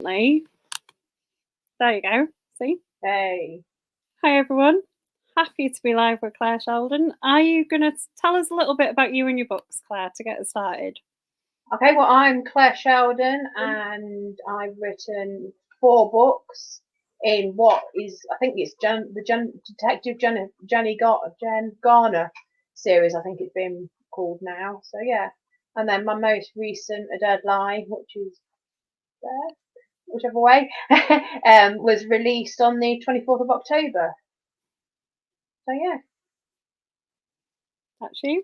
There you go. See? Hey. Hi, everyone. Happy to be live with Clare Sheldon. Are you going to tell us a little bit about you and your books, Clare, to get us started? Okay, well, I'm Clare Sheldon, and I've written 4 books in what is, I think it's Detective Jen Garner series, I think it's been called now. So, yeah. And then my most recent, A Deadline, which is there, whichever way, was released on the 24th of October. So, yeah. That's you.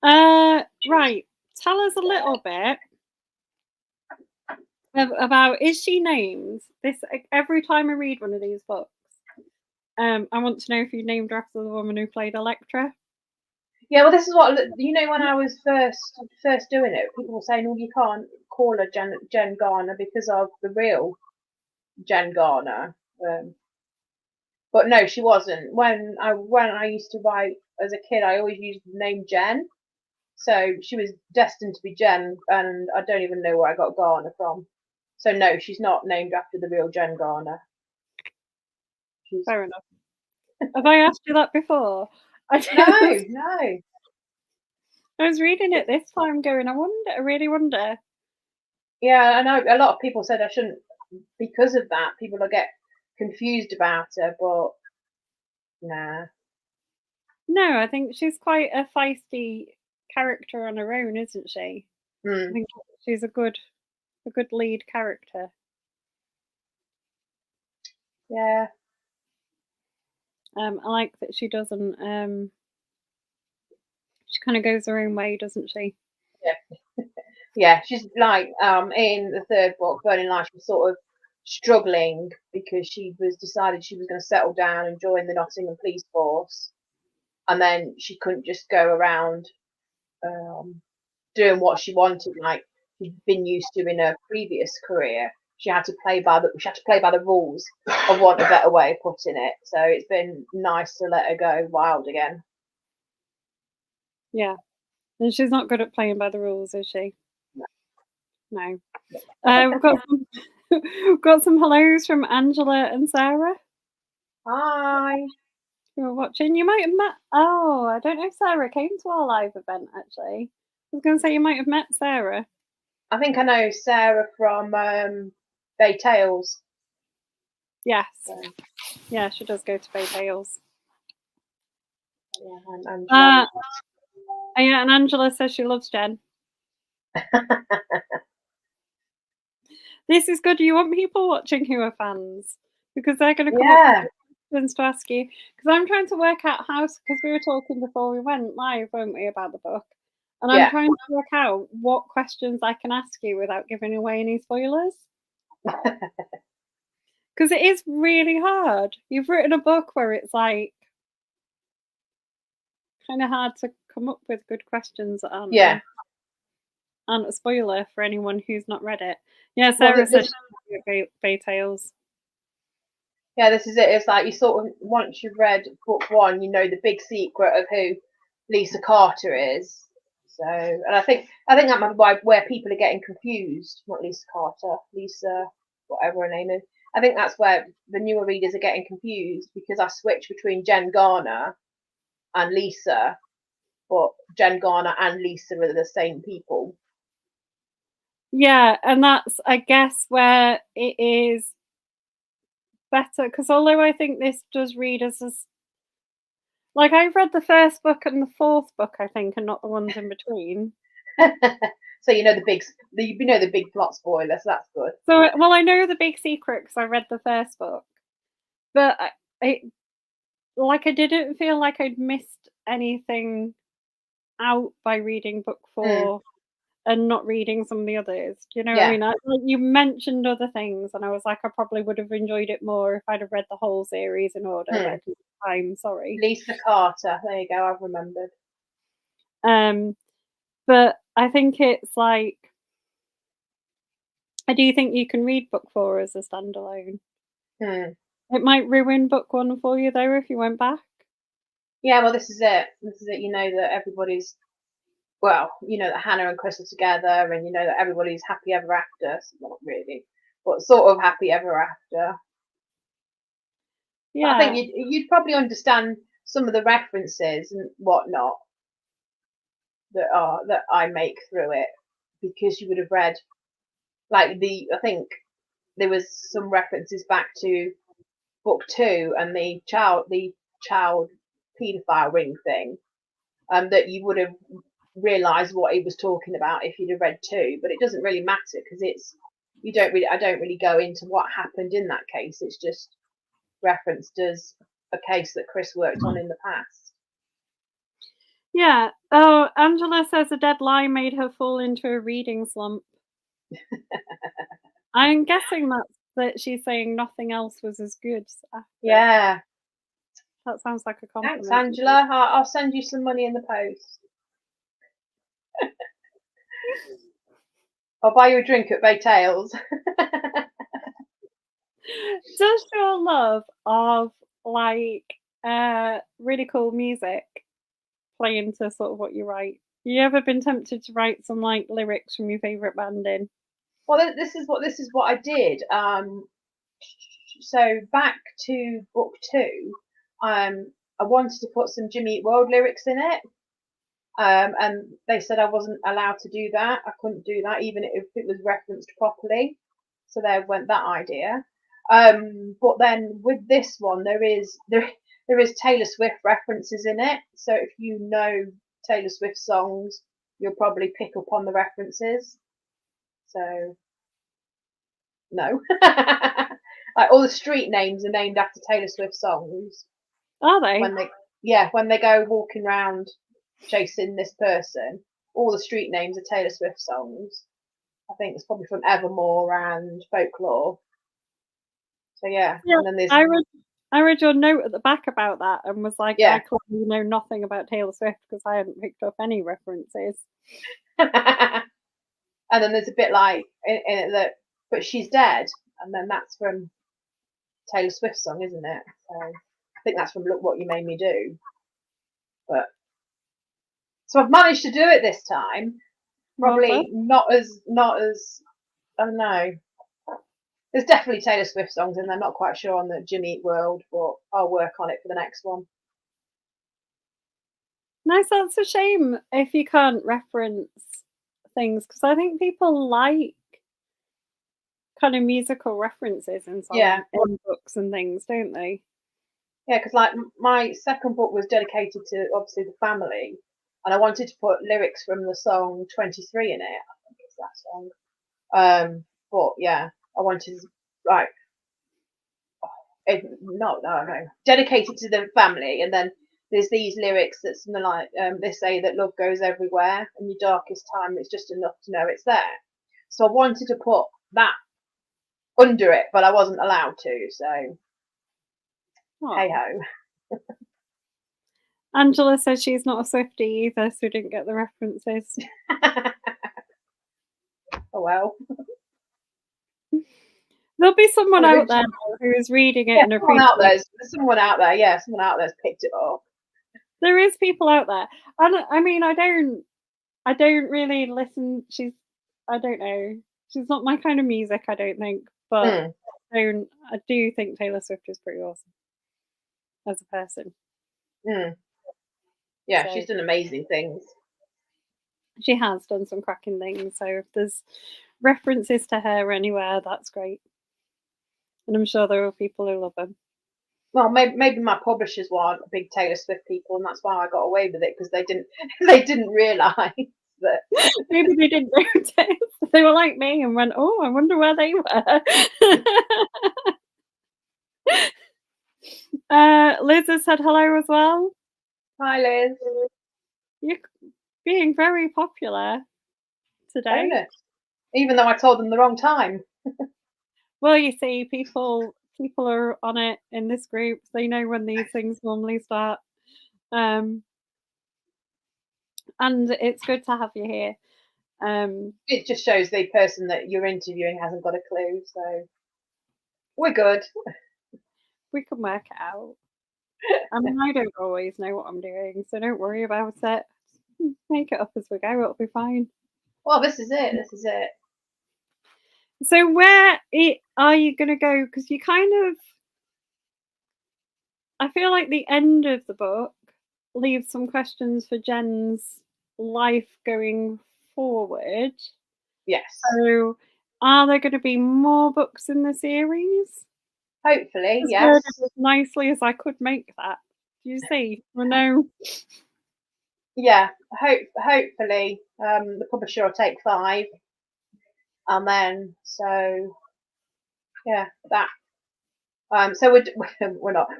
Right. Tell us a little bit about, is she named? Every time I read one of these books, I want to know if you named her after the woman who played Electra. Yeah, well, this is what, when I was first doing it, people were saying, "Oh, you can't call her Jen Garner because of the real Jen Garner." But no, she wasn't. When I used to write as a kid, I always used the name Jen, so she was destined to be Jen, and I don't even know where I got Garner from. So no, she's not named after the real Jen Garner. Fair enough. Have I asked you that before? No. I was reading it this time going, I really wonder. Yeah, I know a lot of people said I shouldn't, because of that, people will get confused about her, but nah. No, I think she's quite a feisty character on her own, isn't she? I think she's a good lead character. Yeah. I like that she doesn't. She kind of goes her own way, doesn't she? Yeah. Yeah, she's like in the 3rd book, Burning Light, she was sort of struggling because she was decided she was going to settle down and join the Nottingham Police Force, and then she couldn't just go around doing what she wanted like she'd been used to in her previous career. She had to play by the rules, of want a better way of putting it. So it's been nice to let her go wild again. Yeah, and she's not good at playing by the rules, is she? No. We've got some hellos from Angela and Sarah. Hi. Who are watching. You might have met. Oh, I don't know if Sarah came to our live event actually. I was going to say you might have met Sarah. I think I know Sarah from Bay Tales. Yes. Yeah, she does go to Bay Tales. Yeah, and Angela says she loves Jen. This is good. You want people watching who are fans because they're going to come up with questions to ask you. Because I'm trying to work out how, because we were talking before we went live, weren't we, about the book? And I'm trying to work out what questions I can ask you without giving away any spoilers. Because it is really hard. You've written a book where it's like kind of hard to come up with good questions that aren't a spoiler for anyone who's not read it. Yeah, Sarah said Bay Tales. Yeah, this is it. It's like you sort of, once you've read book 1, you know the big secret of who Lisa Carter is. So, and I think that might be where people are getting confused. Not Lisa Carter, Lisa, whatever her name is. I think that's where the newer readers are getting confused, because I switch between Jen Garner and Lisa, but Jen Garner and Lisa are the same people. Yeah, and that's, I guess, where it is better, because although I think this does read as like, I've read the 1st book and the 4th book, I think, and not the ones in between. So you know the big plot spoiler, so that's good. So, well, I know the big secret because I read the 1st book, but I didn't feel like I'd missed anything out by reading book 4 and not reading some of the others. Do you know what I mean? You mentioned other things, and I was like, I probably would have enjoyed it more if I'd have read the whole series in order. I'm sorry. Lisa Carter. There you go. I've remembered. But I think it's like, I do think you can read book 4 as a standalone. It might ruin book 1 for you though if you went back. Yeah, well, this is it. You know that everybody's, well, you know that Hannah and Chris are together, and you know that everybody's happy ever after. So not really, but sort of happy ever after. But I Yeah. think you'd probably understand some of the references and whatnot that I make through it, because you would have read like I think there was some references back to book 2 and the child paedophile ring thing, that you would have realised what he was talking about if you'd have read 2, but it doesn't really matter because I don't really go into what happened in that case. It's just referenced as a case that Chris worked on in the past. Yeah. Oh, Angela says a dead lie made her fall into a reading slump. I'm guessing that she's saying nothing else was as good after. Yeah. That sounds like a compliment. Thanks, Angela. I'll send you some money in the post. I'll buy you a drink at Bay Tales. Does your love of like really cool music play into sort of what you write? You ever been tempted to write some like lyrics from your favourite band in? Well, this is what I did. So back to book 2, I wanted to put some Jimmy Eat World lyrics in it, and they said I wasn't allowed to do that. I couldn't do that even if it was referenced properly. So there went that idea. But then with this one, there is Taylor Swift references in it. So if you know Taylor Swift songs, you'll probably pick up on the references. So no. Like all the street names are named after Taylor Swift songs. Are they? When they go walking around chasing this person, all the street names are Taylor Swift songs. I think it's probably from Evermore and Folklore. So yeah. And then there's I read your note at the back about that and was like, Yeah. I clearly know nothing about Taylor Swift because I hadn't picked up any references. And then there's a bit like in it that, but she's dead, and then that's from Taylor Swift's song, isn't it? So I think that's from Look What You Made Me Do. But so I've managed to do it this time. Probably not as I don't know. There's definitely Taylor Swift songs in there. Not quite sure on the Jimmy Eat World, but I'll work on it for the next one. Nice. That's a shame if you can't reference things, because I think people like kind of musical references in songs, in books and things, don't they? Yeah, because like my second book was dedicated to obviously the family, and I wanted to put lyrics from the song 23 in it. I think it's that song. But yeah, I wanted dedicated to the family, and then there's these lyrics that's something like they say that love goes everywhere, in your darkest time it's just enough to know it's there. So I wanted to put that under it, but I wasn't allowed to, so hey ho. Angela says she's not a Swiftie either, so didn't get the references. Oh well. There'll be someone out there who is reading it and appreciating. There's someone out there, someone out there's picked it up. There is people out there, and I mean, I don't really listen. I don't know. She's not my kind of music, I don't think. But I do think Taylor Swift is pretty awesome as a person. Yeah, so she's done amazing things. She has done some cracking things. So if there's references to her anywhere, that's great. And I'm sure there are people who love her. Well, maybe my publishers weren't big Taylor Swift people, and that's why I got away with it, because they didn't realise that. Maybe they didn't notice. They were like me and went, "Oh, I wonder where they were." Liz has said hello as well. Hi, Liz. You're being very popular today. Bonus. Even though I told them the wrong time. Well, you see, people are on it in this group. They know when these things normally start. And it's good to have you here. It just shows the person that you're interviewing hasn't got a clue, so we're good. We can work it out. I mean, I don't always know what I'm doing, so don't worry about it. Make it up as we go, it'll be fine. Well, this is it. So where are you going to go? Because you kind of, I feel like the end of the book leaves some questions for Jen's life going forward. Yes. So are there going to be more books in the series? Hopefully, Just yes. worded as nicely as I could make that. Do you see? I know. Yeah. Hopefully, the publisher will take 5, and then yeah, that. So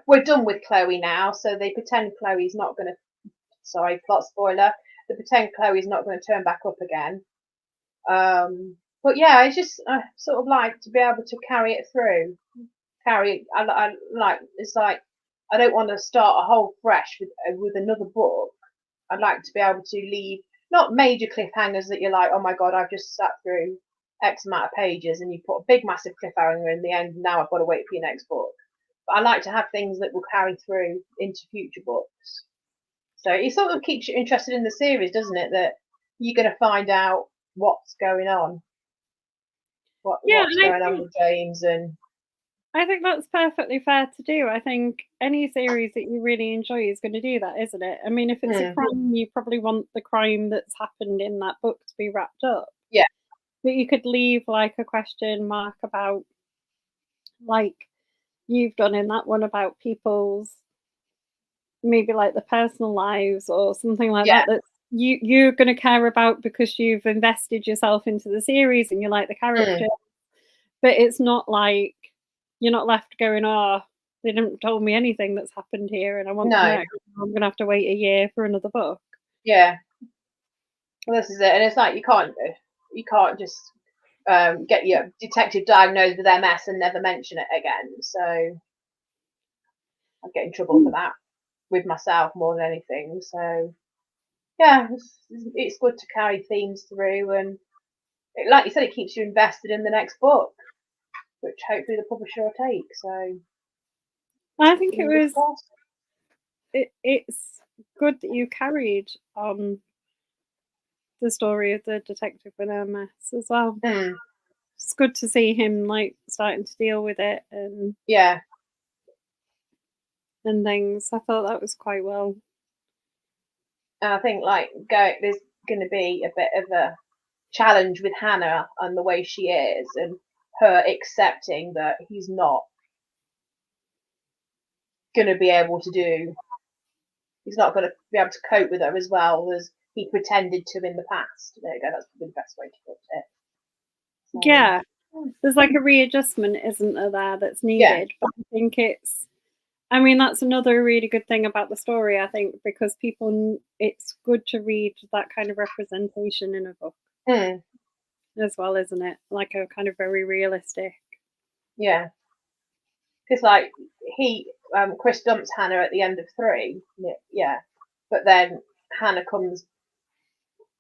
we're done with Chloe now. So they pretend Chloe's not going to. Sorry, plot spoiler. They pretend Chloe's not going to turn back up again. But yeah, it's just I sort of like to be able to carry it through. I like it's like I don't want to start a whole fresh with another book. I'd like to be able to leave not major cliffhangers that you're like, oh my god, I've just sat through X amount of pages and you put a big massive cliffhanger in the end. And now I've got to wait for your next book. But I like to have things that will carry through into future books. So it sort of keeps you interested in the series, doesn't it? That you're going to find out what's going on, Yeah, what's and going on with James, and I think that's perfectly fair to do. I think any series that you really enjoy is going to do that, isn't it? I mean, if it's a crime, you probably want the crime that's happened in that book to be wrapped up. yeah, But you could leave like a question mark about, like you've done in that one, about people's maybe like the personal lives or something like yeah, that you're going to care about because you've invested yourself into the series and you like the character. But it's not like you're not left going, "Oh, they didn't told me anything that's happened here, and I want to no, know. I'm gonna have to wait a year for another book." yeah. Well, this is it, and it's like you can't just get your detective diagnosed with MS and never mention it again. So I get in trouble for that with myself more than anything. So yeah, it's good to carry themes through, and like you said, it keeps you invested in the next book, which hopefully the publisher will take. So I think fingers crossed. it's good that you carried on the story of the detective with MS as well. It's good to see him like starting to deal with it Yeah, and things. I thought that was quite well. and I think there's going to be a bit of a challenge with Hannah and the way she is, and her accepting that he's not going to be able to do. He's not going to be able to cope with her as well as he pretended to in the past. There you go. That's probably the best way to put it. So, Yeah, there's like a readjustment, isn't there, that's yeah, needed. But I think I mean, that's another really good thing about the story, I think, because it's good to read that kind of representation in a book as well, isn't it? Like a kind of very realistic. yeah. Because like Chris dumps Hannah at the end of 3, yeah, but then Hannah comes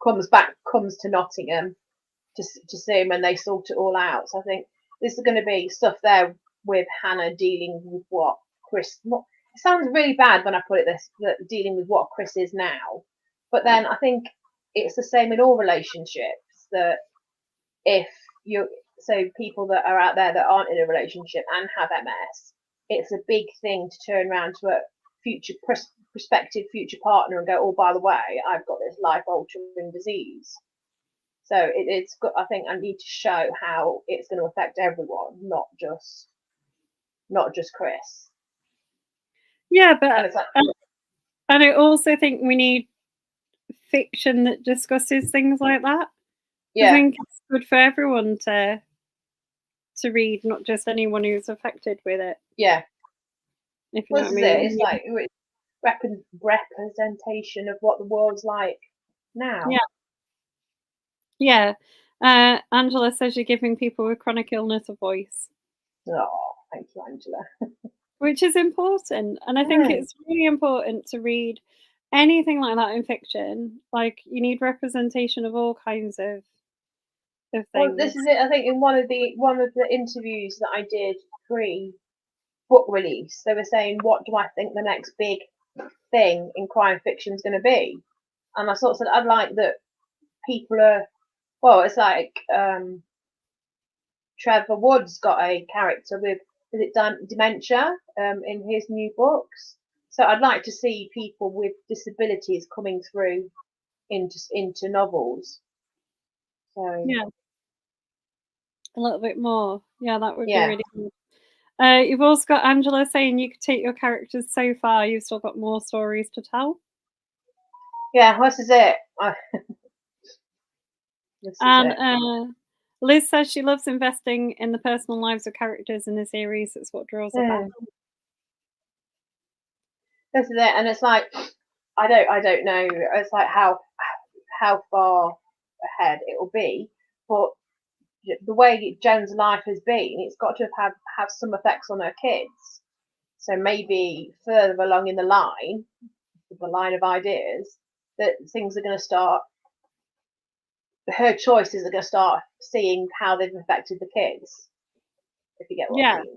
to Nottingham to see him when they sort it all out. So I think this is going to be stuff there with Hannah dealing with what Chris. It sounds really bad when I put it this, dealing with what Chris is now, but then I think it's the same in all relationships. That if you people that are out there that aren't in a relationship and have MS, it's a big thing to turn around to a future prospective future partner and go, oh, by the way, I've got this life altering disease. So it's good. I think I need to show how it's going to affect everyone, not just Chris. Yeah, And but it's like, and I also think we need fiction that discusses things like that. I yeah, think it's good for everyone to read, not just anyone who's affected with it. yeah. If you Well, know what this I is it. mean. It's like representation of what the world's like now. Yeah, yeah. Angela says you're giving people with chronic illness a voice, Oh, thank you, Angela. which is important. And I think it's really important to read anything like that in fiction. Like you need representation of all kinds of Well, this things. is it. I think in one of the interviews that I did pre book release, they were saying, "What do I think the next big thing in crime fiction is going to be?" And I sort of said, "I'd like that people are. Well, it's like Trevor Wood's got a character with, is it dementia, in his new books. So I'd like to see people with disabilities coming through into novels. So Yeah, a little bit more. Yeah, that would be yeah, really good. You've also got Angela saying you could take your characters so far, you've still got more stories to tell. yeah, this is it. This is And it. Liz says she loves investing in the personal lives of characters in the series. It's what draws her back. This is it, and it's like I don't know. It's like how far ahead it will be, but the way Joan's life has been, it's got to have some effects on her kids. So maybe further along in the line of ideas, that things are going to start. Her choices are going to start seeing how they've affected the kids. If you get what I Yeah. mean.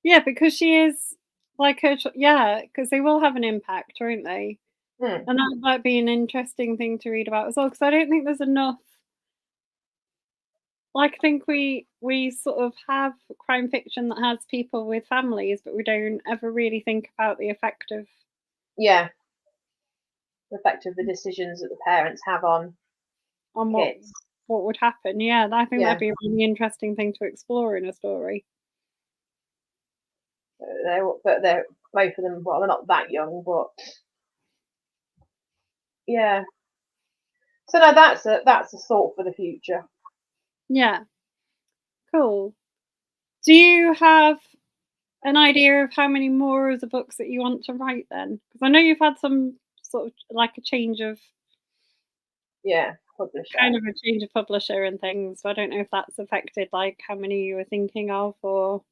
Yeah, because she is like her. Yeah, because they will have an impact, won't they? And that might be an interesting thing to read about as well. Because I don't think there's enough. Like, I think we sort of have crime fiction that has people with families, but we don't ever really think about the effect of Yeah, the effect of the decisions that the parents have on what kids. would happen. Yeah, I think Yeah, that'd be a really interesting thing to explore in a story. they're both of them. Well, they're not that young, but yeah. So no, that's a thought for the future. Yeah, cool. Do you have an idea of how many more of the books that you want to write then? Because I know you've had some sort of like a change of Yeah, publisher. kind of a change of publisher and things. So I don't know if that's affected like how many you were thinking of or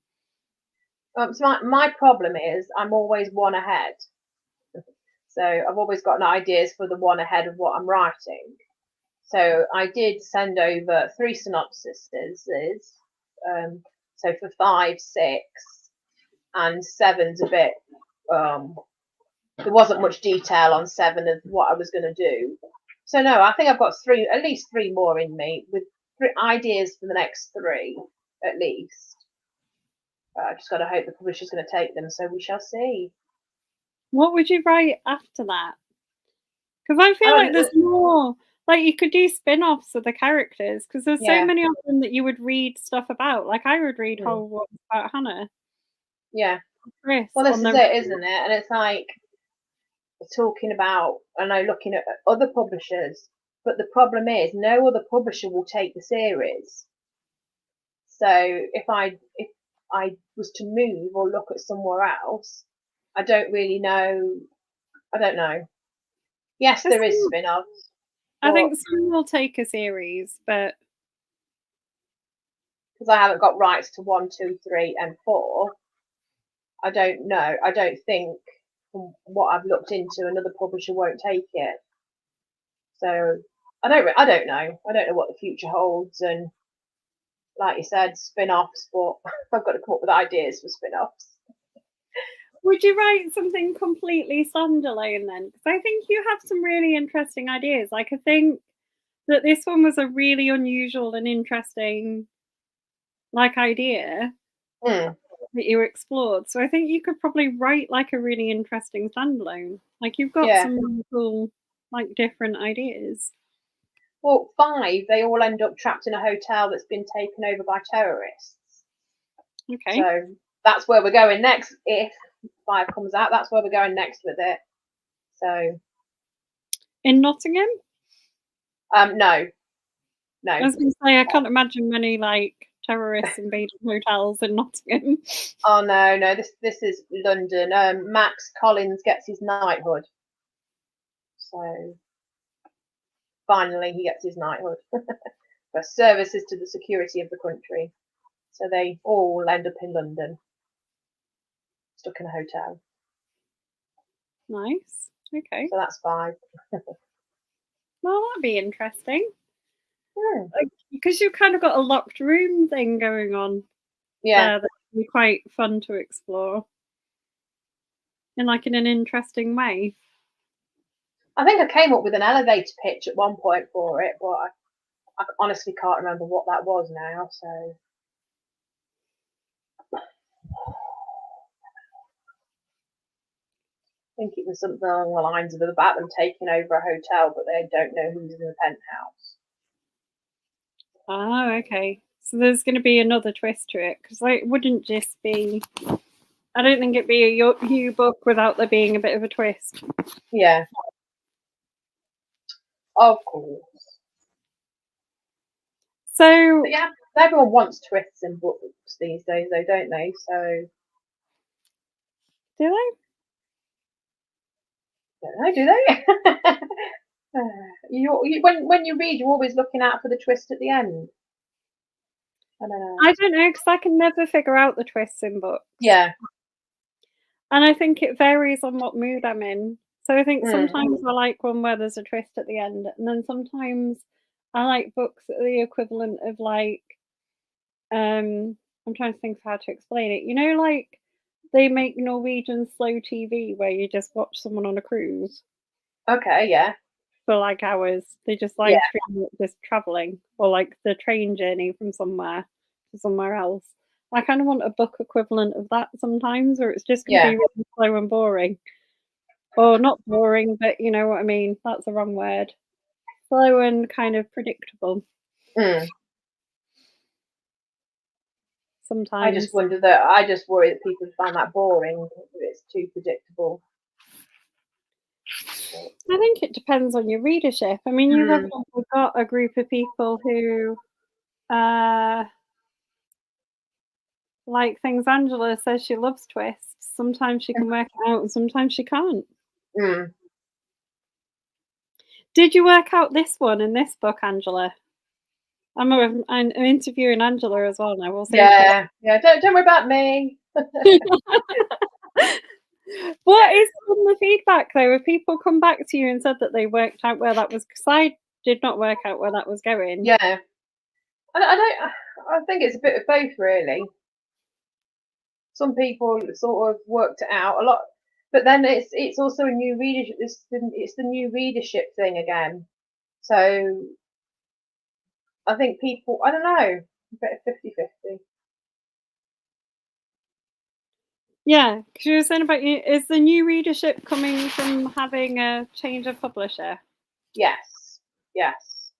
So my problem is I'm always one ahead. So I've always got ideas for the one ahead of what I'm writing. So I did send over 3 synopsises. So for 5, 6, and 7's a bit. There wasn't much detail on 7 of what I was going to do. So no, I think I've got at least 3 more in me with 3 ideas for the next 3 at least. I just got to hope the publisher's going to take them. So we shall see. what would you write after that? Because I feel like there's more. Like you could do spin-offs of the characters because there's so Yeah. many of them that you would read stuff about. Like I would read whole ones about Hannah. Yeah. Chris. Well, this is it, isn't it? And it's like talking about, I know, looking at other publishers, but the problem is no other publisher will take the series. So if I was to move or look at somewhere else, I don't really know. I don't know. Yes, there is spin-offs, I but think some will take a series, but because I haven't got rights to 1, 2, 3, and 4, I don't know. I don't think, from what I've looked into, another publisher won't take it. So I don't know. I don't know what the future holds, and like you said, spin-offs. But I've got to come up with ideas for spin-offs. would you write something completely standalone then? Because I think you have some really interesting ideas. Like I think that this one was a really unusual and interesting like idea that you explored. So I think you could probably write like a really interesting standalone. Like you've got Yeah. some really cool, like different ideas. Well, 5, they all end up trapped in a hotel that's been taken over by terrorists. Okay. So that's where we're going next. If 5 comes out, that's where we're going next with it. So In Nottingham? no. I was going to say I can't imagine many like terrorists invading hotels in Nottingham. Oh no. This is London. Max Collins gets his knighthood. So finally, he gets his knighthood for services to the security of the country. So they all end up in London, stuck in a hotel. Nice. Okay. So that's 5. Well, that'd be interesting. Because you've kind of got a locked room thing going on Yeah. there that would be quite fun to explore. In like in an interesting way. I think I came up with an elevator pitch at one point for it, but I honestly can't remember what that was now. So think it was something along the lines of about them taking over a hotel, but they don't know who's in the penthouse. Oh, okay. So there's going to be another twist to it because it wouldn't just be. I don't think it'd be a new book without there being a bit of a twist. Yeah, of course. So But yeah, everyone wants twists in books these days, though, don't they? So, do they? don't know, do they? When you read, you're always looking out for the twist at the end. I don't know. I don't know because I can never figure out the twists in books. Yeah. And I think it varies on what mood I'm in. So I think Mm. sometimes I like one where there's a twist at the end, and then sometimes I like books that are the equivalent of like I'm trying to think of how to explain it. You know, like they make Norwegian slow TV where you just watch someone on a cruise Okay. Yeah. for like hours. They just Yeah. live stream it just traveling or like the train journey from somewhere to somewhere else. I kind of want a book equivalent of that sometimes, or it's just going to Yeah. be really slow and boring. Or not boring, but you know what I mean. That's the wrong word. Slow and kind of predictable Mm. I sometimes. just wonder that. I just worry that people find that boring if it's too predictable. I think it depends on your readership. I mean, you've obviously got a group of people who like things Angela says she loves twists. Sometimes she can work it out and sometimes she can't. Mm. Did you work out this one in this book, Angela? I'm interviewing Angela as well now. We'll see. Yeah. Yeah. Don't worry about me. What is the feedback though? Have people come back to you and said that they worked out where that was? Because I did not work out where that was going. Yeah. I don't. I think it's a bit of both, really. Some people sort of worked it out a lot, but then it's also a new readership. It's the new readership thing again. So I think people. I don't know. A bit of 50-50. Yeah, because you were saying about you. Is the new readership coming from having a change of publisher? Yes. Yes.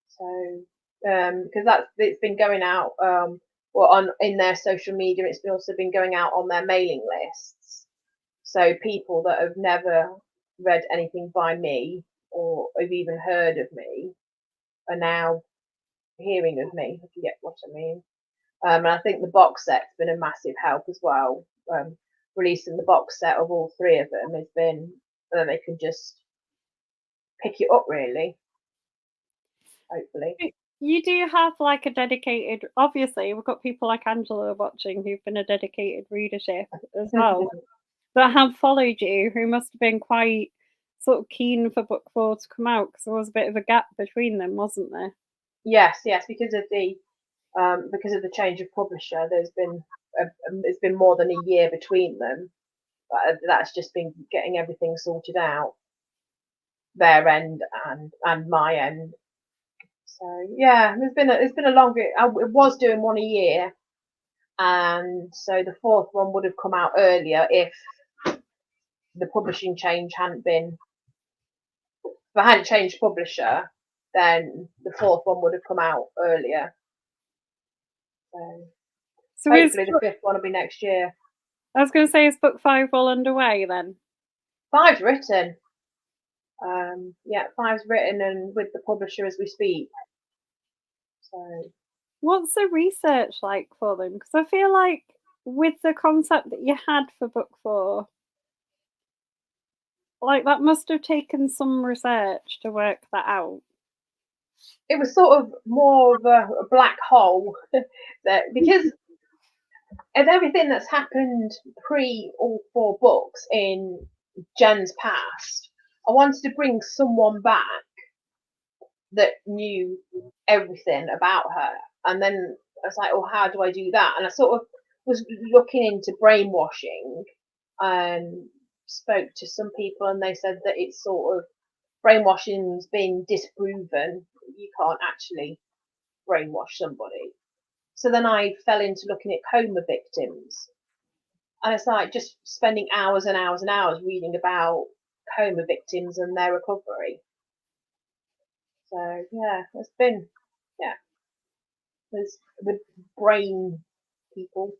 So because it's been going out well on in their social media. It's also been going out on their mailing lists. So people that have never read anything by me or have even heard of me are now hearing of me, if you get what I mean. And I think the box set's been a massive help as well. Releasing the box set of all three of them has been, then they can just pick it up really, hopefully. You do have like a dedicated. Obviously, we've got people like Angela watching who've been a dedicated readership as well that have followed you, who must have been quite sort of keen for book four to come out because there was a bit of a gap between them, wasn't there? Yes, because of the change of publisher, there's been more than a year between them. That's just been getting everything sorted out, their end and my end. So yeah, there's been a longer. I was doing one a year, and so the fourth one would have come out earlier if the publishing change hadn't been. If I hadn't changed publisher, then the fourth one would have come out earlier. So So hopefully the fifth one will be next year. I was going to say, is book five well underway then? Five's written. Yeah, five's written and with the publisher as we speak. So What's the research like for them? Because I feel like with the concept that you had for book four, like that must have taken some research to work that out. it was sort of more of a black hole because of everything that's happened pre all four books in Jen's past. I wanted to bring someone back that knew everything about her, and then I was like, "Oh, how do I do that?" And I sort of was looking into brainwashing and spoke to some people, and they said that it's sort of brainwashing's been disproven. You can't actually brainwash somebody. So then I fell into looking at coma victims And it's like just spending hours and hours and hours reading about coma victims and their recovery. So yeah, it's been, yeah, there's the brain people.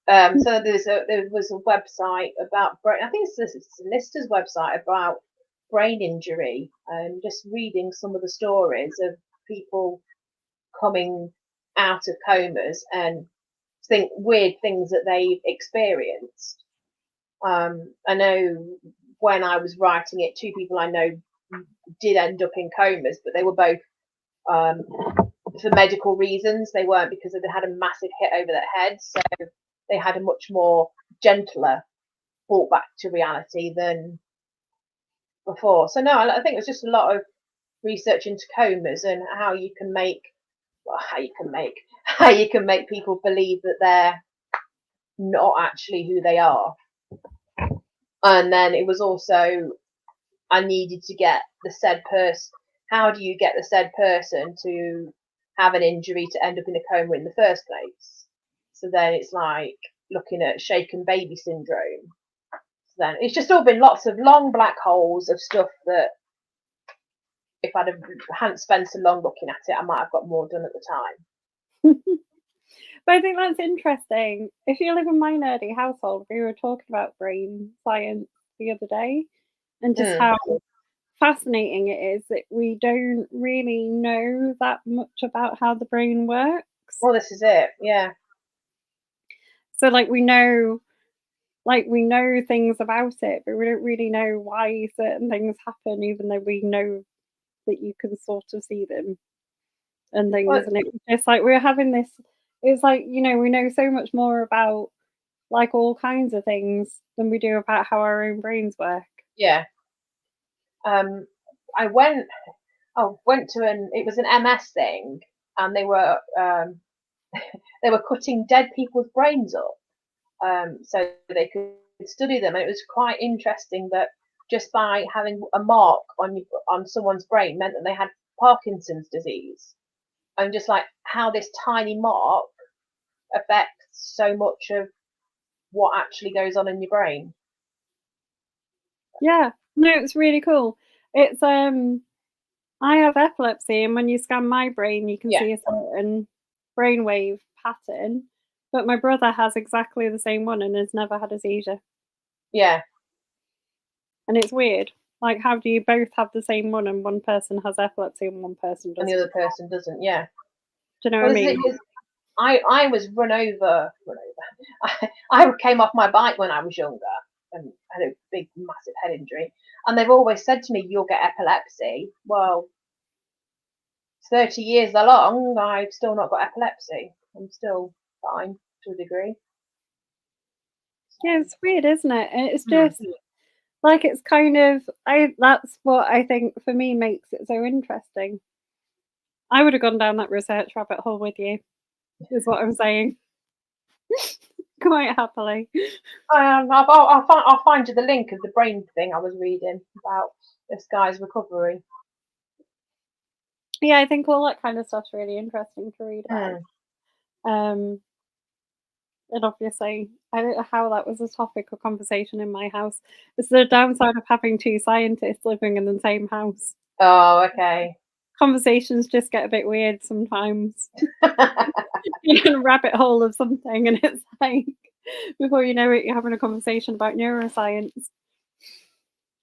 So there was a website about brain. I think it's Lister's website about brain injury, and just reading some of the stories of people coming out of comas and think weird things that they've experienced. I know when I was writing it, two people I know did end up in comas, but they were both for medical reasons. They weren't because they had a massive hit over their heads, so they had a much more gentler brought back to reality than before. So no, I think it was just a lot of research into comas and how you can make how you can make people believe that they're not actually who they are. And then it was also I needed to get the said person. How do you get the said person to have an injury to end up in a coma in the first place? So then it's like looking at shaken baby syndrome. So then it's just all been lots of long black holes of stuff that if hadn't spent so long looking at it, I might have got more done at the time. But I think that's interesting. If you live in my nerdy household, we were talking about brain science the other day and just how fascinating it is that we don't really know that much about how the brain works. Well, this is it, yeah. So we know things about it, but we don't really know why certain things happen, even though we know that you can sort of see them and things. Well, and it's just like we're having this. It's like we know so much more about all kinds of things than we do about how our own brains work. yeah. I went to it was an MS thing, and they were cutting dead people's brains up, so they could study them, and it was quite interesting that just by having a mark on someone's brain meant that they had Parkinson's disease, and just like how this tiny mark affects so much of what actually goes on in your brain. Yeah, no, it's really cool. It's I have epilepsy, and when you scan my brain, you can see a certain brainwave pattern. But my brother has exactly the same one and has never had a seizure. Yeah. And it's weird. Like, how do you both have the same one and one person has epilepsy and one person doesn't? And the other person doesn't, yeah. Do you know what I mean? I was run over. I came off my bike when I was younger and had a big, massive head injury. And they've always said to me, you'll get epilepsy. Well, 30 years along, I've still not got epilepsy. I'm still fine to a degree. Yeah, it's weird, isn't it? And it's just like it's kind of that's what I think for me makes it so interesting. I would have gone down that research rabbit hole with you, is what I'm saying. Quite happily. I'll find you the link of the brain thing I was reading about this guy's recovery. Yeah, I think all that kind of stuff's really interesting to read about. And obviously, I don't know how that was a topic of conversation in my house. It's the downside of having two scientists living in the same house. Oh, okay. Conversations just get a bit weird sometimes. You're in a rabbit hole of something, and it's like, before you know it, you're having a conversation about neuroscience.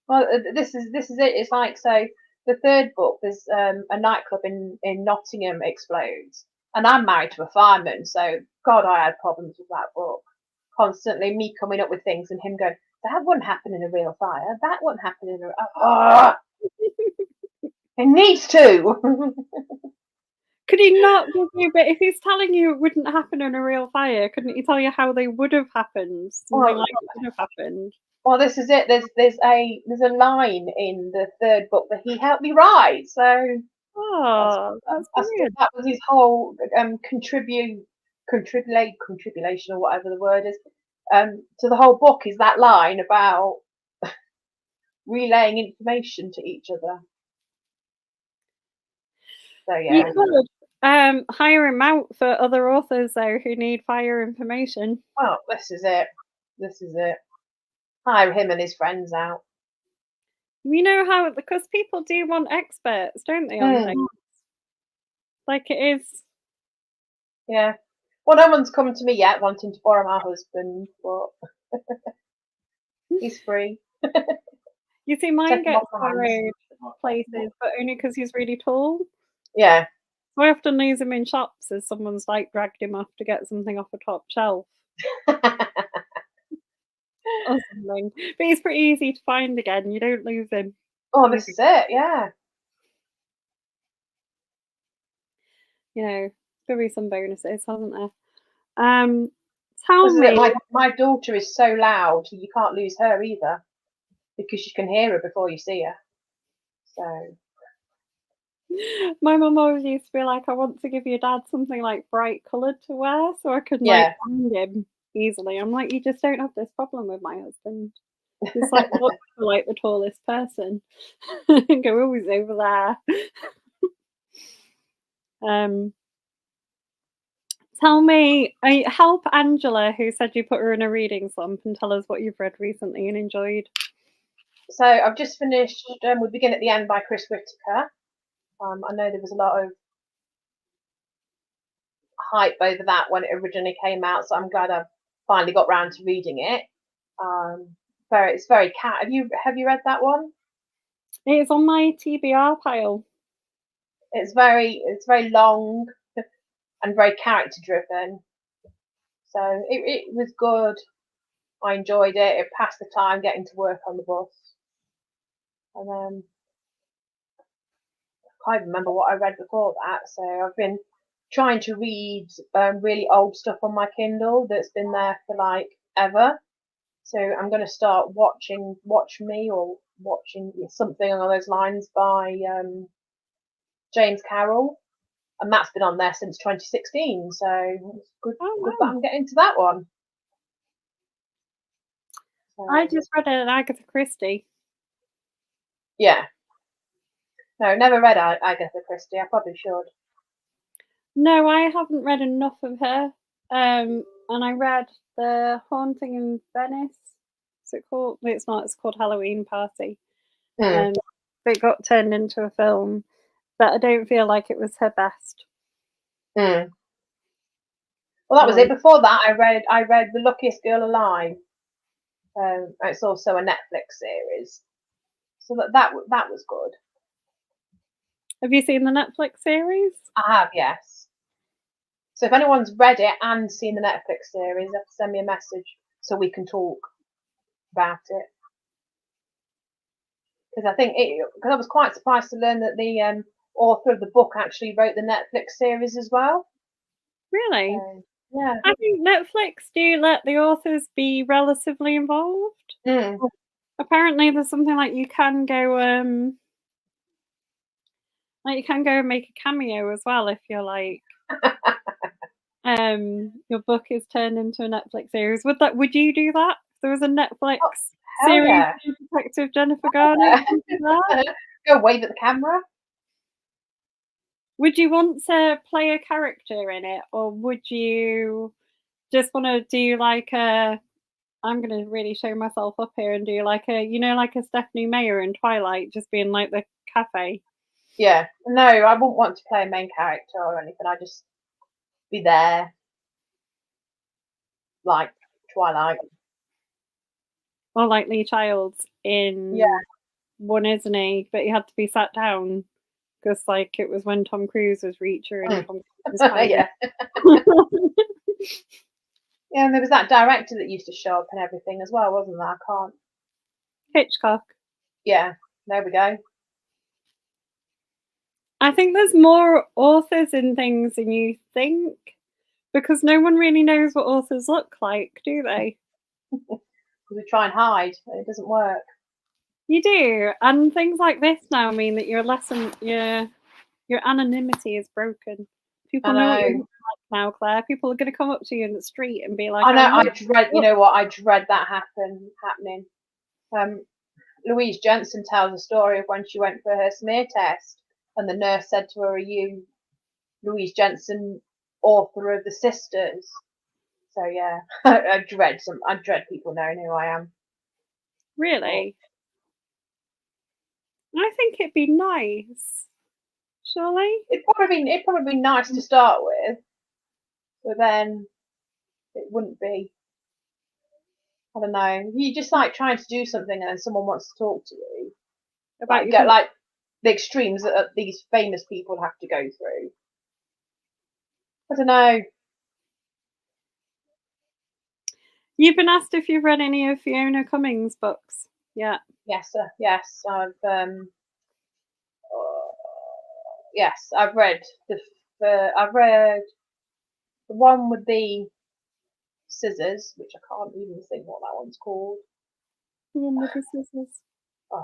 Well, this is it. It's like, so the third book, there's a nightclub in Nottingham explodes, and I'm married to a fireman, so God, I had problems with that book. Constantly, me coming up with things and him going, "That wouldn't happen in a real fire. That wouldn't happen in a." It needs to. Could he not give you? But if he's telling you it wouldn't happen in a real fire, couldn't he tell you how they would have happened? Something like it would have happened. Well, this is it. There's a line in the third book that he helped me write. So that's brilliant. that was his whole contribution or whatever the word is to the whole book, is that line about relaying information to each other. So yeah, you could hire him out for other authors though who need fire information. well, this is it. This is it. Hire him and his friends out. You know how, because people do want experts, don't they, on things? Like it is. Yeah. Well, no one's come to me yet wanting to borrow my husband, but he's free. You see, mine Take him gets off my hands. borrowed places, but only because he's really tall. Yeah. So I often lose him in shops as someone's like dragged him off to get something off a top shelf or something. But he's pretty easy to find again. You don't lose him. Oh, this is it. Yeah. You know, there'll be some bonuses, hasn't there? Tell This is it. me. My daughter is so loud, you can't lose her either because you can hear her before you see her. So. My mum always used to be like, I want to give your dad something like bright coloured to wear so I could like find him easily. I'm like, you just don't have this problem with my husband. Just like look for like the tallest person and go, oh, he's over there. Tell me, help Angela, who said you put her in a reading slump, and tell us what you've read recently and enjoyed. So I've just finished We Begin at the End by Chris Whitaker. I know there was a lot of hype over that when it originally came out, so I'm glad I've finally got round to reading it. It's very cat. Have you read that one? It's on my TBR pile. It's very long and very character driven. So it was good. I enjoyed it. It passed the time getting to work on the bus. And I can't remember what I read before that. So I've been trying to read really old stuff on my Kindle that's been there for like ever. So I'm going to start watching something along those lines by James Carroll, and that's been on there since 2016. So it's good that I'm getting to that one. So, I just read an Agatha Christie. Yeah. No, never read Agatha Christie. I probably should. No, I haven't read enough of her. And I read The Haunting in Venice. Is it called? It's not. It's called Halloween Party. It got turned into a film, but I don't feel like it was her best. Well, that was it. Before that, I read The Luckiest Girl Alive. It's also a Netflix series, so that was good. Have you seen the Netflix series? I have, yes. So if anyone's read it and seen the Netflix series, have to send me a message so we can talk about it. Because I was quite surprised to learn that the author of the book actually wrote the Netflix series as well. Really? Yeah. I think Netflix do let the authors be relatively involved. Apparently, there's something like you can go and make a cameo as well if you're like your book is turned into a Netflix series. Would you do that? If there was a Netflix series of Detective Jennifer Garner. Go wave at the camera. Would you want to play a character in it, or would you just want to do like a? I'm going to really show myself up here and do like a, like a Stephanie Meyer in Twilight, just being like the cafe. Yeah, no, I wouldn't want to play a main character or anything. I'd just be there, like Twilight. Or like Lee Childs in one, isn't he? But he had to be sat down because like it was when Tom Cruise was Reacher and Tom Cruise was Yeah. Yeah, and there was that director that used to show up and everything as well, wasn't there? I can't. Hitchcock. Yeah, there we go. I think there's more authors in things than you think, because no one really knows what authors look like, do they? We try and hide, and it doesn't work. You do, and things like this now mean that your anonymity is broken. People know what you're like now, Claire. People are going to come up to you in the street and be like, I know. I dread. You know what? I dread that happening. Louise Jensen tells a story of when she went for her smear test, and the nurse said to her, "Are you Louise Jensen, author of The Sisters?" So yeah, I dread people knowing who I am. Really? I think it'd be nice. Surely? It'd probably be nice to start with, but then it wouldn't be. I don't know. You just like trying to do something and then someone wants to talk to you. About Get your like the extremes that these famous people have to go through. I don't know. You've been asked if you've read any of Fiona Cummings' books. Yeah. Yes, I've read I've read the one with the scissors, which I can't even think what that one's called. The one with the scissors. Oh,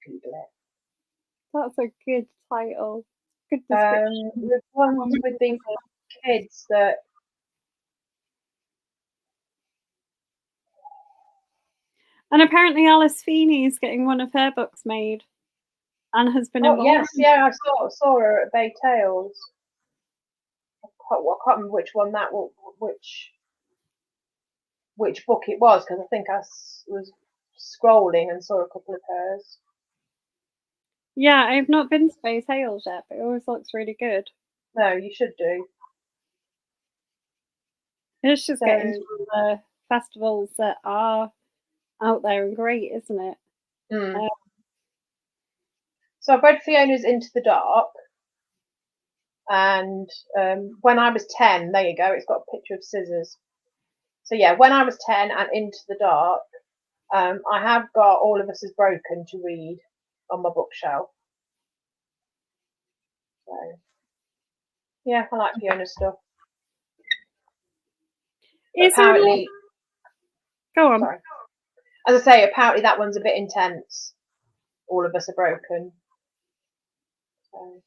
Google it. That's a good title. Good description. The ones with the kids that. And apparently Alice Feeney is getting one of her books made and has been Oh involved. yes, yeah, I saw her at Bay Tales. I can't remember which one which book it was, because I think I was scrolling and saw a couple of hers. Yeah, I've not been to Bay Tales yet, but it always looks really good. No, you should do. It's just getting to the festivals that are out there and great, isn't it? Mm. So I've read Fiona's Into the Dark, and when I was 10, there you go, it's got a picture of scissors. So yeah, when I was 10 and Into the Dark, I have got All of Us is Broken to read on my bookshelf. So yeah, I like Fiona's stuff. Apparently, go on. Sorry. As I say, apparently that one's a bit intense. All of Us are Broken. So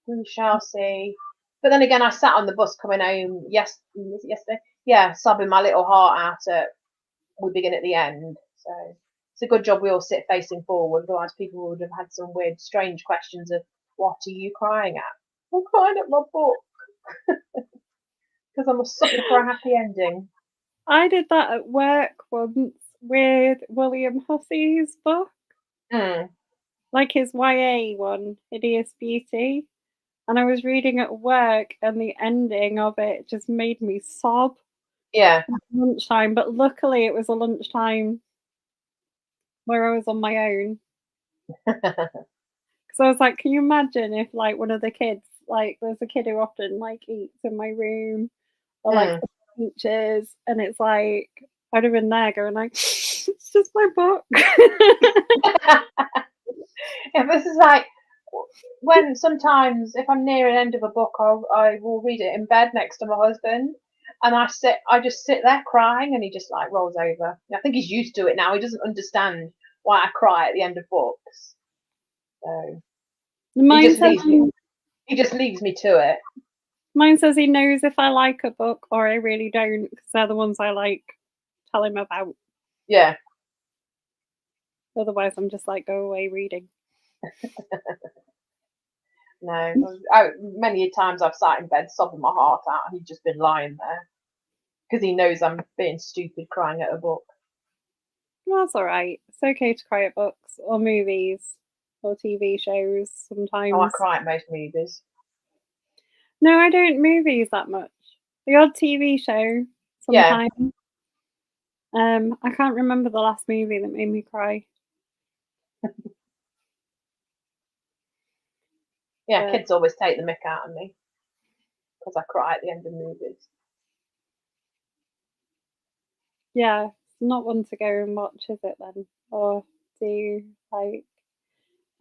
we shall see. But then again, I sat on the bus coming home yesterday. Yeah, sobbing my little heart out at we begin at the end. So it's a good job we all sit facing forward. Otherwise, people would have had some weird, strange questions of what are you crying at? I'm crying at my book because I'm a sucker for a happy ending. I did that at work once with William Hussey's book. Like his YA one, Hideous Beauty. And I was reading at work and the ending of it just made me sob. Yeah. At lunchtime, but luckily it was a lunchtime where I was on my own. Because I was like, can you imagine if like one of the kids, like there's a kid who often like eats in my room or like teachers, and it's like I'd have been there going like, it's just my book. Yeah, this is like when sometimes if I'm near an end of a book, I will read it in bed next to my husband, and I just sit there crying, and he just like rolls over. I think he's used to it now. He doesn't understand why I cry at the end of books. So he just leaves me to it. Mine says he knows if I like a book or I really don't, because they're the ones I like tell him about. Yeah. Otherwise, I'm just like, go away reading. No, many times I've sat in bed sobbing my heart out, and he's just been lying there because he knows I'm being stupid crying at a book. Well, that's all right. It's okay to cry at books or movies or TV shows sometimes. Oh, I cry at most movies. No, I don't movies that much. The odd TV show sometimes. Yeah. I can't remember the last movie that made me cry. Yeah, kids always take the mick out of me because I cry at the end of movies. Yeah, it's not one to go and watch, is it then? Or do like?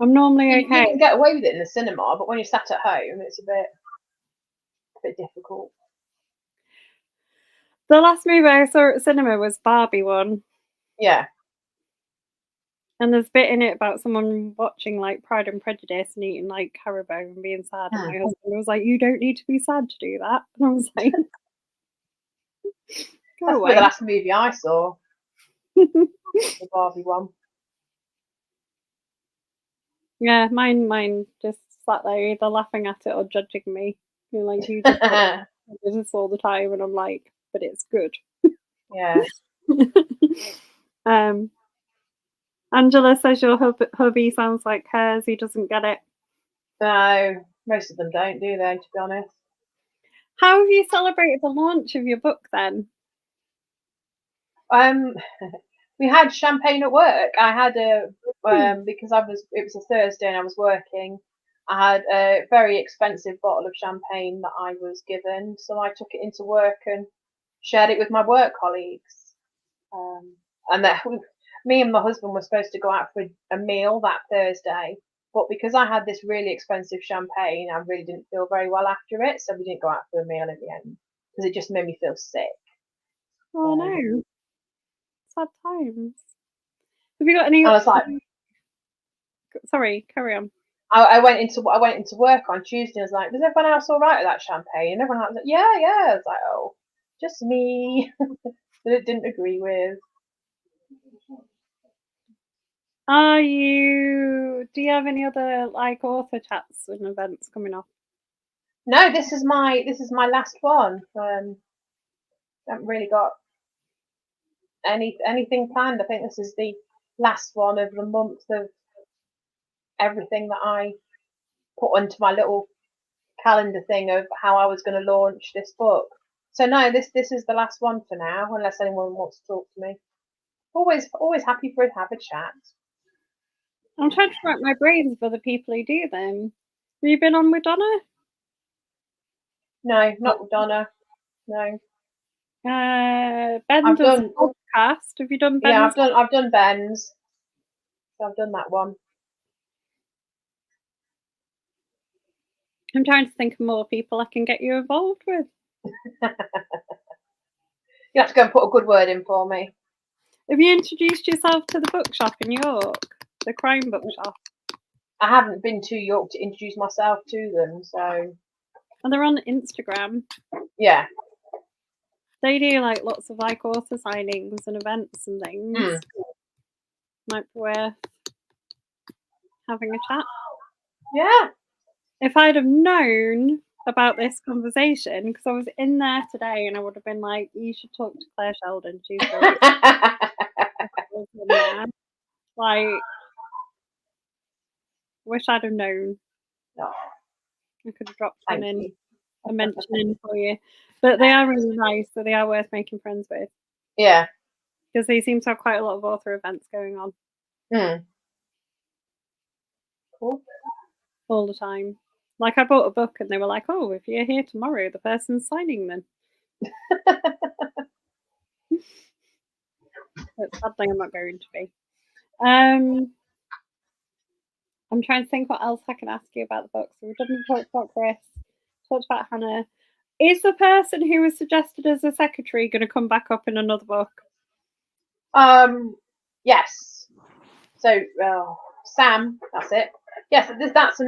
I'm normally okay. You can get away with it in the cinema, but when you're sat at home, it's a bit difficult. The last movie I saw at cinema was Barbie one. Yeah. And there's a bit in it about someone watching like Pride and Prejudice and eating like Haribo and being sad. And my husband was like, "You don't need to be sad to do that." And I was like, "Go away." That's the last movie I saw. The Barbie one. Yeah, mine just sat there either laughing at it or judging me. You're like, you just do this all the time, and I'm like, but it's good. Yeah. Angela says your hubby sounds like hers. He doesn't get it. No, most of them don't, do they, to be honest? How have you celebrated the launch of your book then? We had champagne at work. I had because it was a Thursday and I was working. I had a very expensive bottle of champagne that I was given, so I took it into work and shared it with my work colleagues. And then me and my husband were supposed to go out for a meal that Thursday, but because I had this really expensive champagne, I really didn't feel very well after it, so we didn't go out for a meal at the end because it just made me feel sick. Oh no, sad times. Have you got any? I was like, sorry, carry on. I went into work on Tuesday. I was like, "Was everyone else all right with that champagne?" And everyone was like, "Yeah, yeah." I was like, "Oh, just me that it didn't agree with." Do you have any other like author chats and events coming up? No, this is my last one. Haven't really got anything planned. I think this is the last one of the month of everything that I put onto my little calendar thing of how I was going to launch this book. So no, this is the last one for now, unless anyone wants to talk to me. Always happy for have a chat. I'm trying to rack my brains for the people who do them. Have you been on with Donna? No, not with Donna. No. Ben does a podcast. Have you done Ben's? Yeah, I've done Ben's. So I've done that one. I'm trying to think of more people I can get you involved with. You have to go and put a good word in for me. Have you introduced yourself to the bookshop in York? The crime bookshop? I haven't been to York to introduce myself to them, so. And they're on Instagram. Yeah. They do like lots of like author signings and events and things. Might be worth having a chat. Yeah. If I'd have known about this conversation, because I was in there today and I would have been like, you should talk to Clare Sheldon. She's really like, wish I'd have known. Oh, I could have dropped one in, a mention in for you. But they are really nice, so they are worth making friends with. Yeah. Because they seem to have quite a lot of author events going on. Cool. All the time. Like I bought a book and they were like, oh, if you're here tomorrow, the person's signing them. But sadly I'm not going to be. I'm trying to think what else I can ask you about the book. So we didn't talk about Chris, talked about Hannah. Is the person who was suggested as a secretary going to come back up in another book? Yes. So Sam, that's it. Yes, that's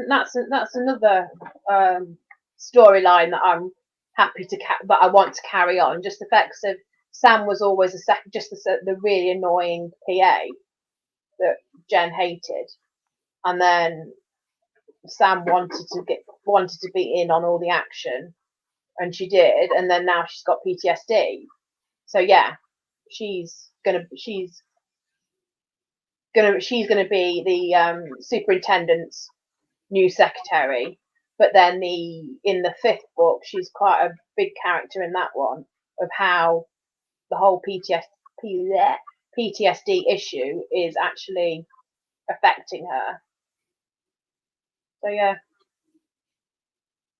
another storyline that I'm happy to that I want to carry on. Just the fact of Sam was always the really annoying PA that Jen hated, and then Sam wanted to be in on all the action, and she did, and then now she's got PTSD. So yeah, she's gonna be the superintendent's new secretary. But then in the 5th book, she's quite a big character in that one of how the whole PTSD issue is actually affecting her. So yeah,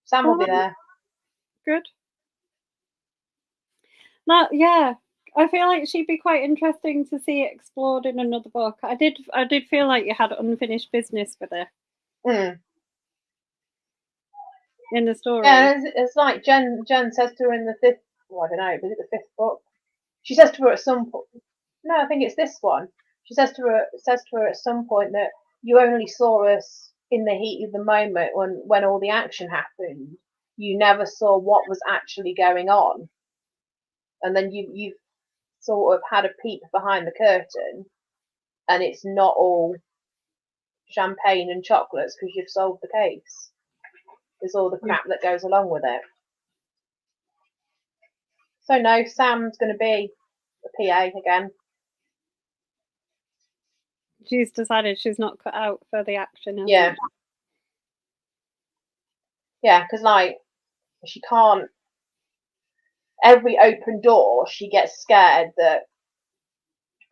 Sam will be there. Good. Yeah, I feel like she'd be quite interesting to see explored in another book. I did feel like you had unfinished business with her. In the story. Yeah, it's like Jen says to her in the 5th. Well, I don't know. Was it the 5th book? She says to her at some point. No, I think it's this one. She says to her at some point that you only saw us in the heat of the moment when all the action happened. You never saw what was actually going on, and then you've sort of had a peek behind the curtain, and it's not all champagne and chocolates because you've solved the case. There's all the crap that goes along with it. So no, Sam's going to be a PA again. She's decided she's not cut out for the action, hasn't Yeah. she? Yeah, because like she can't. Every open door, she gets scared that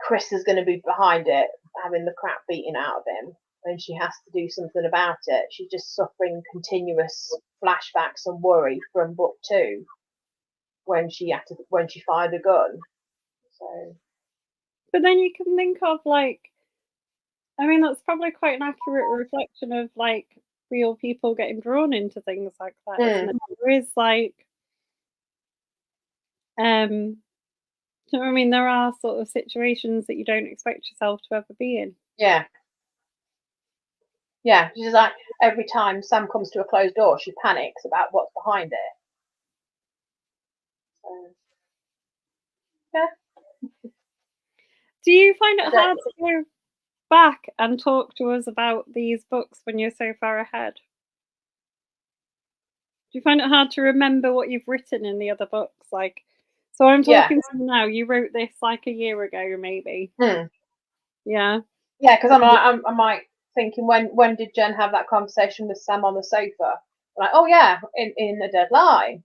Chris is going to be behind it, having the crap beaten out of him, and she has to do something about it. She's just suffering continuous flashbacks and worry from book 2 when she fired a gun. So. But then you can think of like, I mean, that's probably quite an accurate reflection of like real people getting drawn into things like that, isn't it? There is like, do you know what I mean? There are sort of situations that you don't expect yourself to ever be in. Yeah. Yeah, she's like, every time Sam comes to a closed door, she panics about what's behind it. So, yeah. Do you find it hard to go back and talk to us about these books when you're so far ahead? Do you find it hard to remember what you've written in the other books? Like, so I'm talking to you now. You wrote this like a year ago, maybe. Yeah. Yeah, because I'm like thinking, when did Jen have that conversation with Sam on the sofa? I'm like, oh yeah, in A Deadline.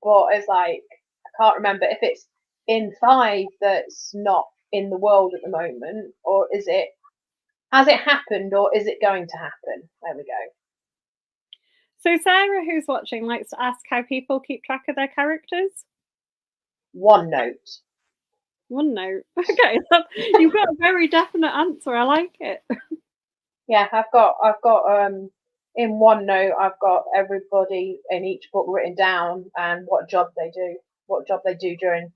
But it's like I can't remember if it's in 5 that's not in the world at the moment, or has it happened, or is it going to happen? There we go. So Sarah, who's watching, likes to ask how people keep track of their characters. OneNote. OneNote. Okay, you've got a very definite answer. I like it. Yeah, I've got in OneNote I've got everybody in each book written down and what job they do during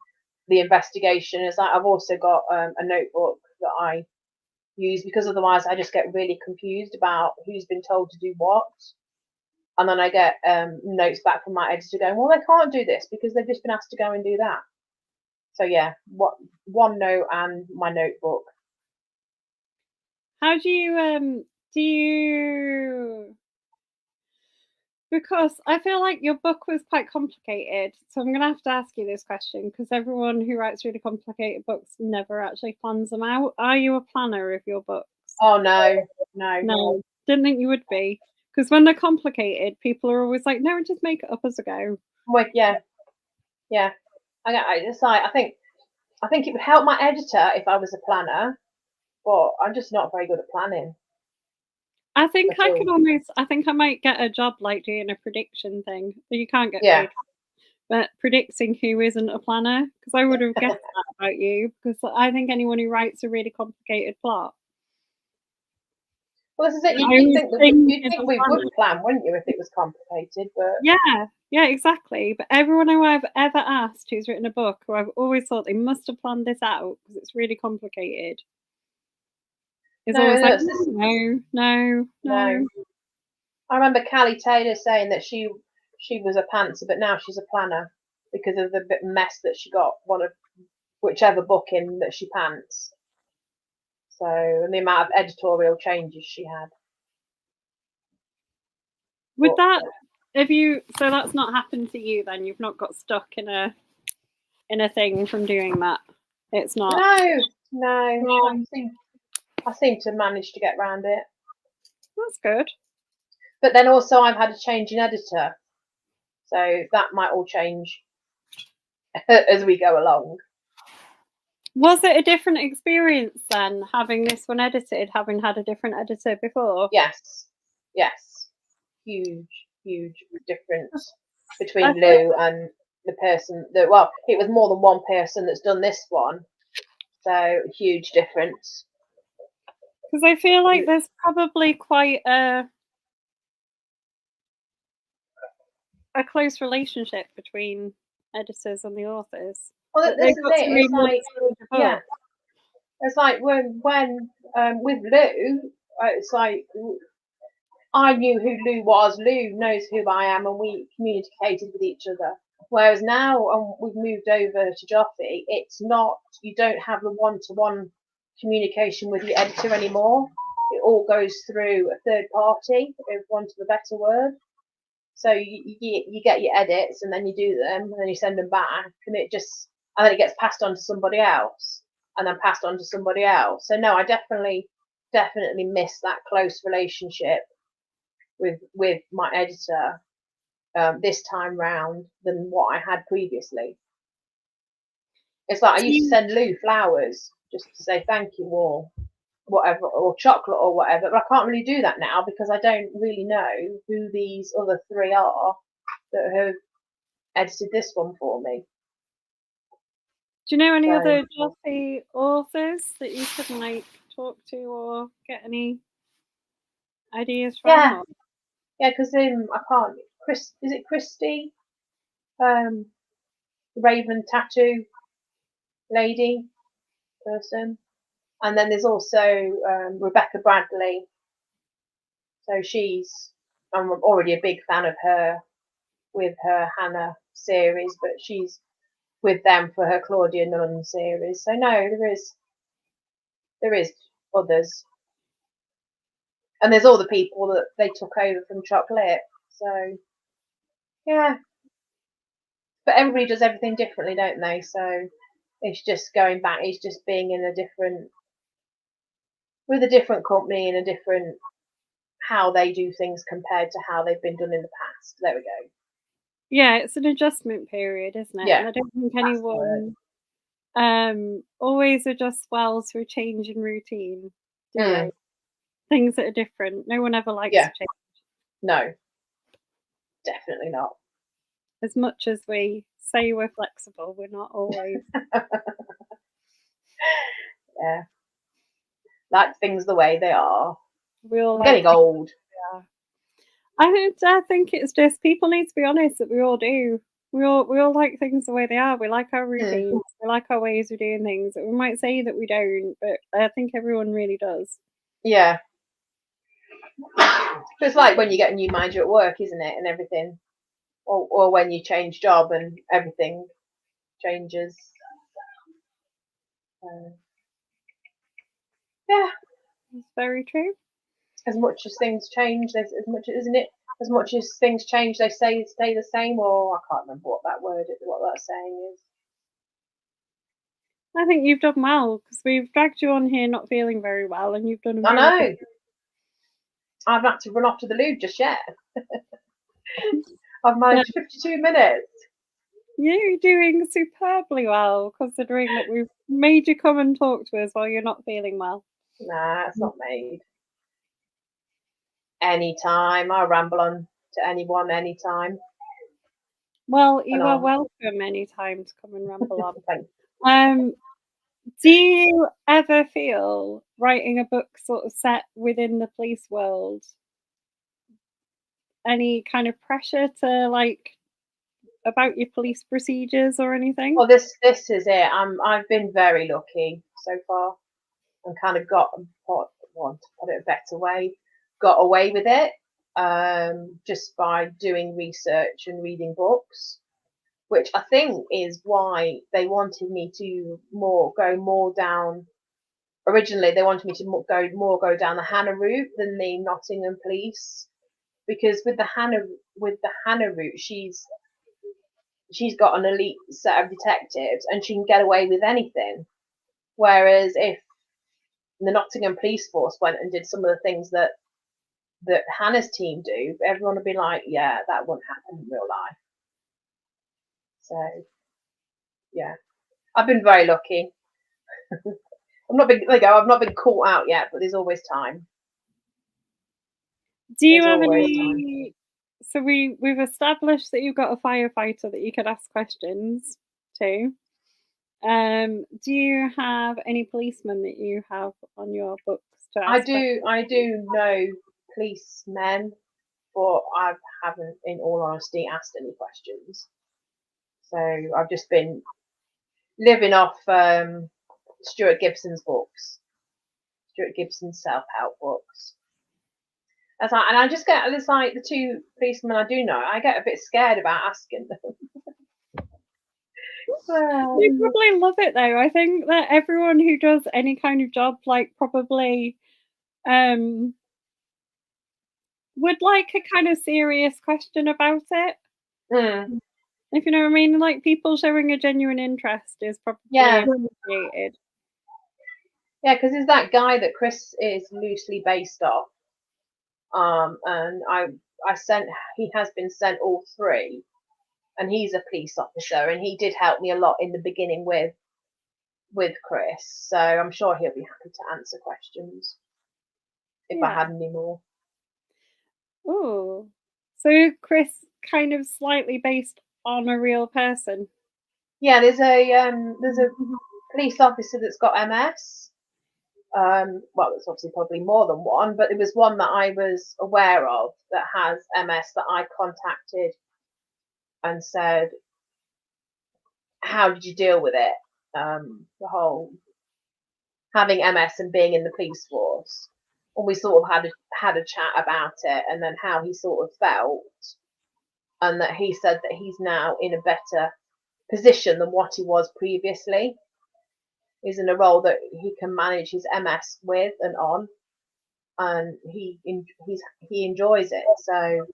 the investigation. Is that I've also got a notebook that I use, because otherwise I just get really confused about who's been told to do what. And then I get notes back from my editor going, well, they can't do this because they've just been asked to go and do that. So yeah, OneNote and my notebook. How do you because I feel like your book was quite complicated. So I'm gonna have to ask you this question because everyone who writes really complicated books never actually plans them out. Are you a planner of your books? Oh no. Didn't think you would be. Because when they're complicated, people are always like, no, just make it up as I go. Well, yeah. I think it would help my editor if I was a planner, but I'm just not very good at planning. I think I think I might get a job like doing a prediction thing. You can't get paid, but predicting who isn't a planner, because I would have guessed that about you, because I think anyone who writes a really complicated plot. Well, this is it. You'd think we would plan, wouldn't you, if it was complicated? But yeah, exactly. But everyone who I've ever asked who's written a book, who I've always thought they must have planned this out because it's really complicated, is always like, no. I remember Callie Taylor saying that she was a pantser, but now she's a planner because of the bit mess that she got one of whichever book in that she pants. So, and the amount of editorial changes she had. Would that, so that's not happened to you then? You've not got stuck in a thing from doing that? It's not? No. I seem to manage to get around it. That's good. But then also I've had a change in editor. So that might all change as we go along. Was it a different experience then, having this one edited, having had a different editor before? Yes. Huge difference between Lou and the person that, well, it was more than one person that's done this one. So huge difference. Because I feel like there's probably quite a close relationship between editors and the authors. Well, this is it. It's like, it's like when with Lou, it's like I knew who Lou was. Lou knows who I am, and we communicated with each other. Whereas now, we've moved over to Joffy, it's not. You don't have the one-to-one communication with your editor anymore. It all goes through a third party, for want of a better word. So you get your edits, and then you do them, and then you send them back, and then it gets passed on to somebody else, and then passed on to somebody else. So no, I definitely miss that close relationship with my editor this time round than what I had previously. It's like I used to send Lou flowers just to say thank you, or whatever, or chocolate or whatever, but I can't really do that now because I don't really know who these other three are that have edited this one for me. Do you know any other Jothy authors that you could like talk to or get any ideas from? Yeah, because I can't. Is it Christy? Raven tattoo lady person, and then there's also Rebecca Bradley. So I'm already a big fan of her with her Hannah series, but she's with them for her Claudia Nunn series. So no, there is others, and there's all the people that they took over from Chocolate. So yeah, but everybody does everything differently, don't they? So it's just going back. It's just being in with a different company and a different how they do things compared to how they've been done in the past. There we go. Yeah, it's an adjustment period, isn't it? Yeah, and I don't think anyone always adjusts well to a change in routine, do they? Things that are different. No one ever likes to change. No, definitely not. As much as we say we're flexible, we're not always. Yeah, like things the way they are. We're getting old. Yeah. I think it's just people need to be honest that we all do. We all like things the way they are. We like our routines. We like our ways of doing things. We might say that we don't, but I think everyone really does. Yeah. It's like when you get a new manager at work, isn't it, and everything, or when you change job and everything changes. Yeah, it's very true. As much as things change, as much as things change, they stay the same. Or I can't remember what that saying is. I think you've done well because we've dragged you on here not feeling very well, and you've done. I know. I've had to run off to the loo just yet. I've managed 52 minutes. You're doing superbly well, considering that we've made you come and talk to us while you're not feeling well. Nah, it's not made. Anytime. I'll ramble on to anyone anytime. Well, you are welcome anytime to come and ramble on. Do you ever feel writing a book sort of set within the police world any kind of pressure to like about your police procedures or anything? Well, this is it. I've been very lucky so far, and kind of to put it a better way, got away with it just by doing research and reading books, which I think is why they wanted me to go more down. Originally, they wanted me to go down the Hannah route than the Nottingham police, because with the Hannah route, she's got an elite set of detectives and she can get away with anything. Whereas if the Nottingham police force went and did some of the things that Hannah's team do, everyone would be like, yeah, that wouldn't happen in real life. So, yeah, I've been very lucky. I've not been caught out yet, but there's always time. Do you have any? So we've established that you've got a firefighter that you could ask questions to. Do you have any policemen that you have on your books to ask? I do know policemen, but I haven't, in all honesty, asked any questions. So I've just been living off Stuart Gibson's books, Stuart Gibson's self-help books. And I just get, there's like the two policemen I do know, I get a bit scared about asking them. They probably love it though. I think that everyone who does any kind of job, like probably would like a kind of serious question about it. Mm. If you know what I mean, like people showing a genuine interest is probably Yeah. appreciated. Yeah, because there's that guy that Chris is loosely based off. And he has been sent all three, and he's a police officer, and he did help me a lot in the beginning with Chris. So I'm sure he'll be happy to answer questions if I had any more. Oh, so Chris kind of slightly based on a real person. Yeah, there's a police officer that's got MS. Well, it's obviously probably more than one, but it was one that I was aware of that has MS that I contacted and said, how did you deal with it? The whole having MS and being in the police force. And we sort of had a chat about it, and then how he sort of felt, and that he said that he's now in a better position than what he was previously. He's in a role that he can manage his MS with and on, and he enjoys it. So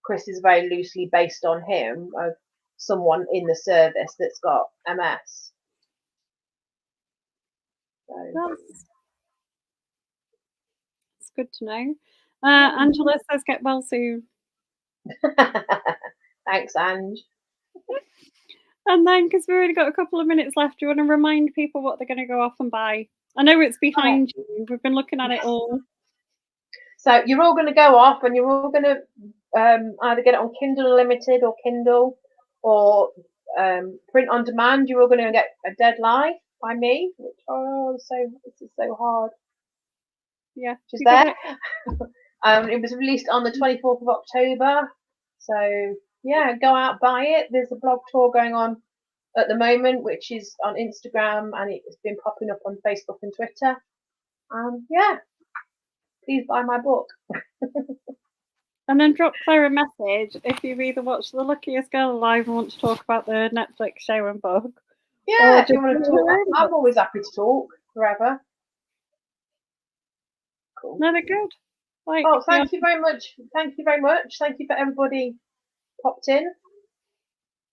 Chris is very loosely based on him, of someone in the service that's got MS. So. That's good to know. Angela says get well soon. Thanks, Ange. And then, because we've already got a couple of minutes left, do you want to remind people what they're going to go off and buy? I know it's behind you. We've been looking at it all. So you're all going to go off, and you're all going to either get it on Kindle Unlimited or Kindle, or print on demand. You're all going to get A Dead Life by me, which this is so hard. Yeah, she's there. It was released on the 24th of October. So yeah, go out, buy it. There's a blog tour going on at the moment, which is on Instagram, and it's been popping up on Facebook and Twitter. Yeah, please buy my book. And then drop Claire a message if you've either watched The Luckiest Girl Alive and want to talk about the Netflix show and book. Yeah, if you want to talk, I'm always happy to talk forever. Cool. No, they're good. Thank you very much. Thank you very much. Thank you for everybody popped in.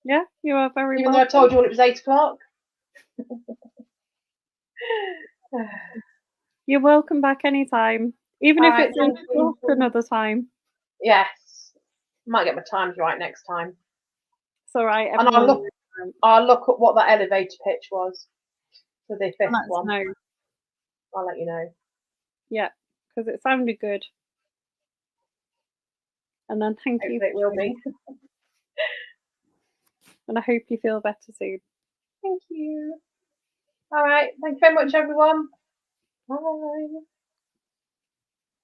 Yeah, you are very Even though I told you all it was 8 o'clock. You're welcome back anytime. Even if it's 8 o'clock another time. Yes. Might get my times right next time. It's all right. And I'll look at what that elevator pitch was for the 5th one. No. I'll let you know. Yeah, because it sounded good. And then thank you. It will be. And I hope you feel better soon. Thank you. All right. Thank you very much, everyone. Bye.